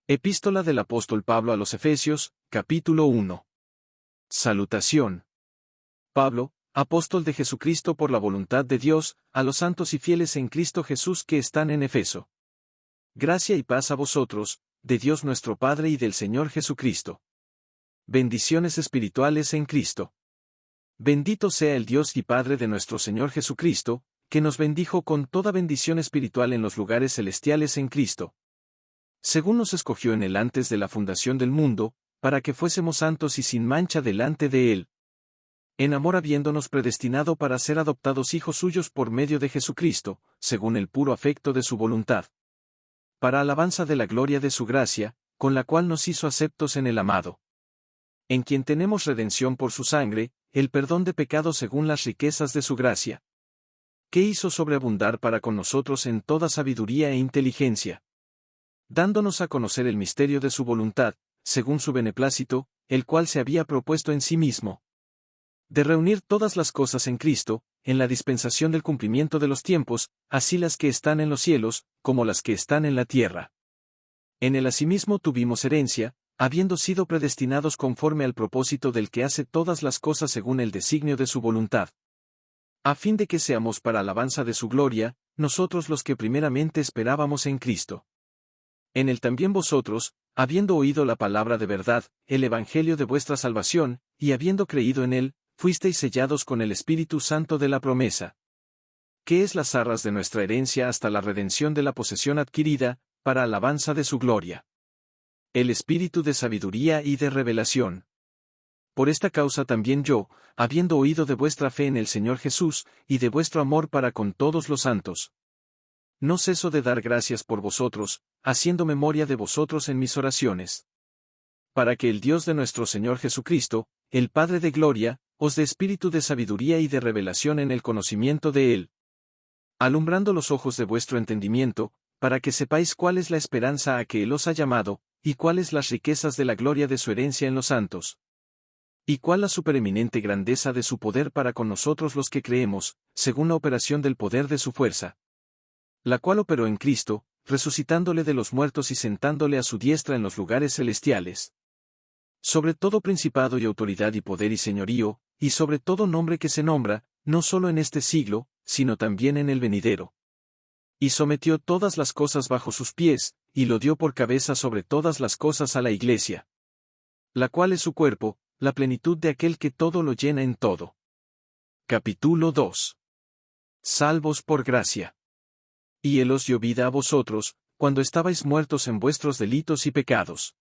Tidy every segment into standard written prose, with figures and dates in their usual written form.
Epístola del apóstol Pablo a los Efesios, capítulo 1. Salutación. Pablo, apóstol de Jesucristo por la voluntad de Dios, a los santos y fieles en Cristo Jesús que están en Efeso. Gracia y paz a vosotros, de Dios nuestro Padre y del Señor Jesucristo. Bendiciones espirituales en Cristo. Bendito sea el Dios y Padre de nuestro Señor Jesucristo, que nos bendijo con toda bendición espiritual en los lugares celestiales en Cristo. Según nos escogió en él antes de la fundación del mundo, para que fuésemos santos y sin mancha delante de él. En amor habiéndonos predestinado para ser adoptados hijos suyos por medio de Jesucristo, según el puro afecto de su voluntad. Para alabanza de la gloria de su gracia, con la cual nos hizo aceptos en el amado. En quien tenemos redención por su sangre, el perdón de pecados según las riquezas de su gracia. Que hizo sobreabundar para con nosotros en toda sabiduría e inteligencia. Dándonos a conocer el misterio de su voluntad, según su beneplácito, el cual se había propuesto en sí mismo. De reunir todas las cosas en Cristo, en la dispensación del cumplimiento de los tiempos, así las que están en los cielos, como las que están en la tierra. En él asimismo tuvimos herencia, habiendo sido predestinados conforme al propósito del que hace todas las cosas según el designio de su voluntad. A fin de que seamos para alabanza de su gloria, nosotros los que primeramente esperábamos en Cristo. En él también vosotros, habiendo oído la palabra de verdad, el evangelio de vuestra salvación, y habiendo creído en él, fuisteis sellados con el Espíritu Santo de la promesa. Que es las arras de nuestra herencia hasta la redención de la posesión adquirida, para alabanza de su gloria. El Espíritu de sabiduría y de revelación. Por esta causa también yo, habiendo oído de vuestra fe en el Señor Jesús, y de vuestro amor para con todos los santos. No ceso de dar gracias por vosotros, haciendo memoria de vosotros en mis oraciones. Para que el Dios de nuestro Señor Jesucristo, el Padre de gloria, os dé espíritu de sabiduría y de revelación en el conocimiento de Él. Alumbrando los ojos de vuestro entendimiento, para que sepáis cuál es la esperanza a que Él os ha llamado, y cuáles las riquezas de la gloria de su herencia en los santos. Y cuál la supereminente grandeza de su poder para con nosotros los que creemos, según la operación del poder de su fuerza. La cual operó en Cristo, resucitándole de los muertos y sentándole a su diestra en los lugares celestiales. Sobre todo principado y autoridad y poder y señorío, y sobre todo nombre que se nombra, no solo en este siglo, sino también en el venidero. Y sometió todas las cosas bajo sus pies, y lo dio por cabeza sobre todas las cosas a la Iglesia. La cual es su cuerpo, la plenitud de aquel que todo lo llena en todo. Capítulo 2. Salvos por gracia. Y él os dio vida a vosotros, cuando estabais muertos en vuestros delitos y pecados.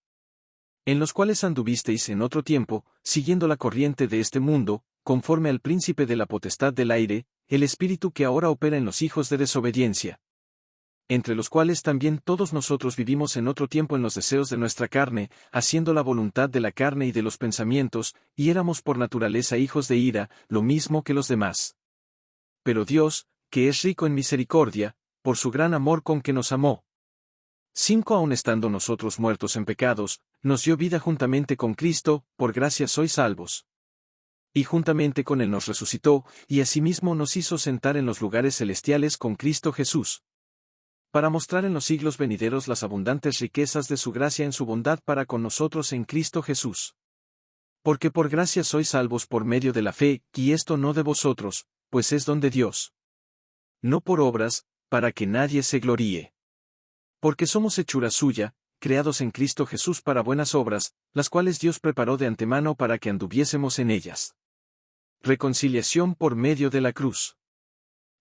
En los cuales anduvisteis en otro tiempo, siguiendo la corriente de este mundo, conforme al príncipe de la potestad del aire, el espíritu que ahora opera en los hijos de desobediencia. Entre los cuales también todos nosotros vivimos en otro tiempo en los deseos de nuestra carne, haciendo la voluntad de la carne y de los pensamientos, y éramos por naturaleza hijos de ira, lo mismo que los demás. Pero Dios, que es rico en misericordia, por su gran amor con que nos amó. 5 Aun estando nosotros muertos en pecados, nos dio vida juntamente con Cristo, por gracia sois salvos. Y juntamente con él nos resucitó, y asimismo nos hizo sentar en los lugares celestiales con Cristo Jesús. Para mostrar en los siglos venideros las abundantes riquezas de su gracia en su bondad para con nosotros en Cristo Jesús. Porque por gracia sois salvos por medio de la fe, y esto no de vosotros, pues es don de Dios. No por obras, para que nadie se gloríe. Porque somos hechura suya, creados en Cristo Jesús para buenas obras, las cuales Dios preparó de antemano para que anduviésemos en ellas. Reconciliación por medio de la cruz.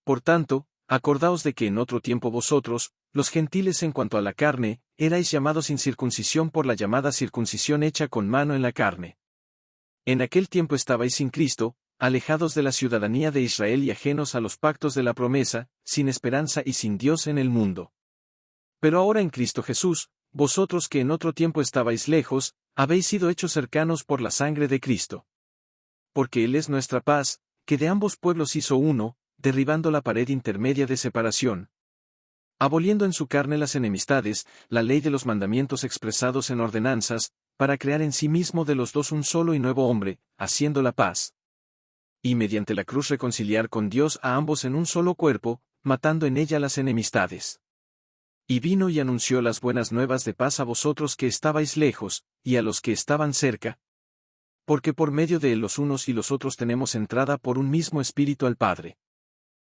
Por tanto, acordaos de que en otro tiempo vosotros, los gentiles en cuanto a la carne, erais llamados sin circuncisión por la llamada circuncisión hecha con mano en la carne. En aquel tiempo estabais sin Cristo, alejados de la ciudadanía de Israel y ajenos a los pactos de la promesa, sin esperanza y sin Dios en el mundo. Pero ahora en Cristo Jesús, vosotros que en otro tiempo estabais lejos, habéis sido hechos cercanos por la sangre de Cristo. Porque Él es nuestra paz, que de ambos pueblos hizo uno, derribando la pared intermedia de separación. Aboliendo en su carne las enemistades, la ley de los mandamientos expresados en ordenanzas, para crear en sí mismo de los dos un solo y nuevo hombre, haciendo la paz. Y mediante la cruz reconciliar con Dios a ambos en un solo cuerpo, matando en ella las enemistades. Y vino y anunció las buenas nuevas de paz a vosotros que estabais lejos, y a los que estaban cerca. Porque por medio de él los unos y los otros tenemos entrada por un mismo Espíritu al Padre.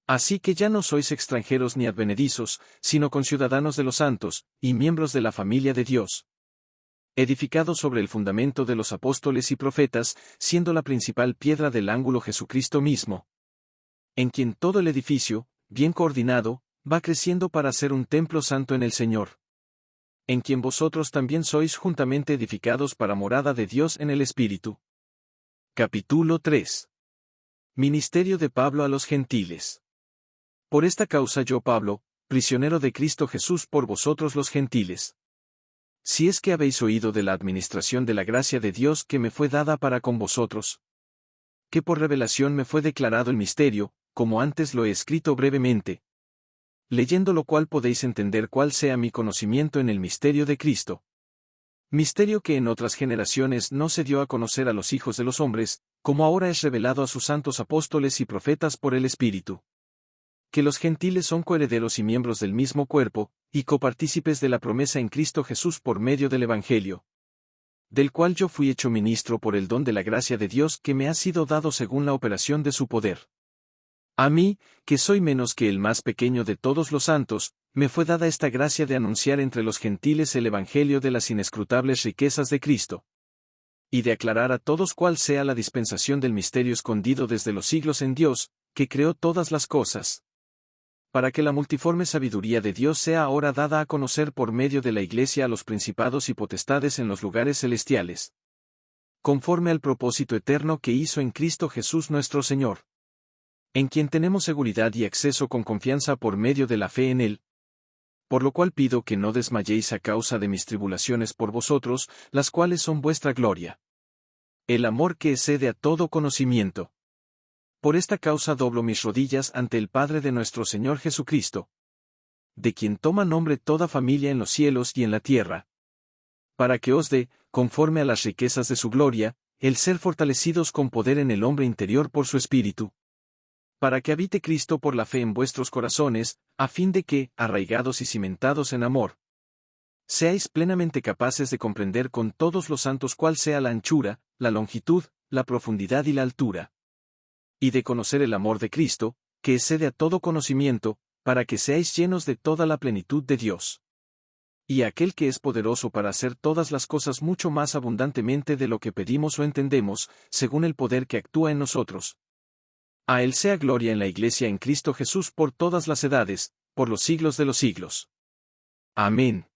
Así que ya no sois extranjeros ni advenedizos, sino conciudadanos de los santos, y miembros de la familia de Dios. Edificados sobre el fundamento de los apóstoles y profetas, siendo la principal piedra del ángulo Jesucristo mismo. En quien todo el edificio, bien coordinado, va creciendo para ser un templo santo en el Señor. En quien vosotros también sois juntamente edificados para morada de Dios en el Espíritu. Capítulo 3. Ministerio de Pablo a los gentiles. Por esta causa yo, Pablo, prisionero de Cristo Jesús por vosotros los gentiles. Si es que habéis oído de la administración de la gracia de Dios que me fue dada para con vosotros. Que por revelación me fue declarado el misterio, como antes lo he escrito brevemente. Leyendo lo cual podéis entender cuál sea mi conocimiento en el misterio de Cristo. Misterio que en otras generaciones no se dio a conocer a los hijos de los hombres, como ahora es revelado a sus santos apóstoles y profetas por el Espíritu. Que los gentiles son coherederos y miembros del mismo cuerpo, y copartícipes de la promesa en Cristo Jesús por medio del Evangelio. Del cual yo fui hecho ministro por el don de la gracia de Dios que me ha sido dado según la operación de su poder. A mí, que soy menos que el más pequeño de todos los santos, me fue dada esta gracia de anunciar entre los gentiles el Evangelio de las inescrutables riquezas de Cristo. Y de aclarar a todos cuál sea la dispensación del misterio escondido desde los siglos en Dios, que creó todas las cosas. Para que la multiforme sabiduría de Dios sea ahora dada a conocer por medio de la Iglesia a los principados y potestades en los lugares celestiales. Conforme al propósito eterno que hizo en Cristo Jesús nuestro Señor. En quien tenemos seguridad y acceso con confianza por medio de la fe en Él. Por lo cual pido que no desmayéis a causa de mis tribulaciones por vosotros, las cuales son vuestra gloria. El amor que excede a todo conocimiento. Por esta causa doblo mis rodillas ante el Padre de nuestro Señor Jesucristo. De quien toma nombre toda familia en los cielos y en la tierra. Para que os dé, conforme a las riquezas de su gloria, el ser fortalecidos con poder en el hombre interior por su Espíritu. Para que habite Cristo por la fe en vuestros corazones, a fin de que, arraigados y cimentados en amor, seáis plenamente capaces de comprender con todos los santos cuál sea la anchura, la longitud, la profundidad y la altura. Y de conocer el amor de Cristo, que excede a todo conocimiento, para que seáis llenos de toda la plenitud de Dios. Y aquel que es poderoso para hacer todas las cosas mucho más abundantemente de lo que pedimos o entendemos, según el poder que actúa en nosotros. A Él sea gloria en la Iglesia en Cristo Jesús por todas las edades, por los siglos de los siglos. Amén.